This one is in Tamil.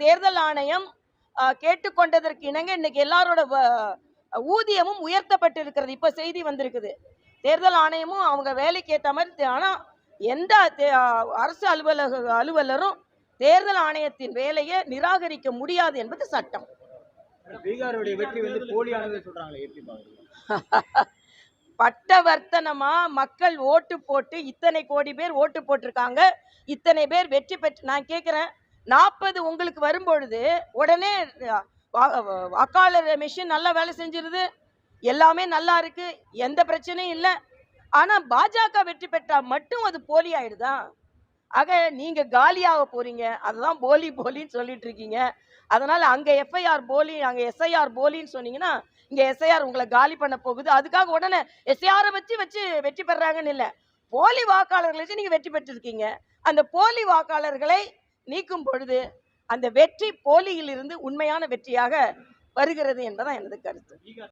தேர்தல் ஆணையம் கேட்டுக்கொண்டதற்கு இணங்க இன்னைக்கு எல்லாரோட ஊதியமும் உயர்த்தப்பட்டிருக்கிறது. இப்ப செய்தி வந்திருக்குது. தேர்தல் ஆணையமும் அவங்க வேலைக்கு ஏற்ற மாதிரி. ஆனா எந்த அரசு அலுவலரும் தேர்தல் ஆணையத்தின் வேலையை நிராகரிக்க முடியாது என்பது சட்டம். பீகாருடைய வெற்றி வந்து போலியானது சொல்றாங்களே, எப்படி பாக்குறீங்க? பட்டவர்த்தனமா மக்கள் ஓட்டு போட்டு இத்தனை கோடி பேர் ஓட்டு போட்டிருக்காங்க, இத்தனை பேர் வெற்றி பெற்று. நான் கேட்கிறேன், 40 உங்களுக்கு வரும்பொழுது உடனே வாக்காளர் மெஷின் நல்லா வேலை செஞ்சிருது, எல்லாமே நல்லா இருக்கு, எந்த பிரச்சனையும் இல்லை. ஆனா பாஜக வெற்றி பெற்றா மட்டும் அது போலி ஆயிடுதா? ஆக நீங்க காலியாக போறீங்க, அதுதான் போலி போலின்னு சொல்லிட்டு இருக்கீங்க. அதனால அங்க எஃப்ஐஆர் போலி, அங்க எஸ்ஐஆர் போலின்னு சொன்னீங்கன்னா இங்க எஸ்ஐஆர் உங்களை காலி பண்ண போகுது. அதுக்காக உடனே எஸ்ஐஆரை வச்சு வெற்றி பெறாங்கன்னு இல்லை, போலி வாக்காளர்களை வச்சு நீங்க வெற்றி பெற்றிருக்கீங்க. அந்த போலி வாக்காளர்களை நீக்கும் பொழுது அந்த வெற்றி போலியில் இருந்து உண்மையான வெற்றியாக வருகிறது என்பதான் எனது கருத்து.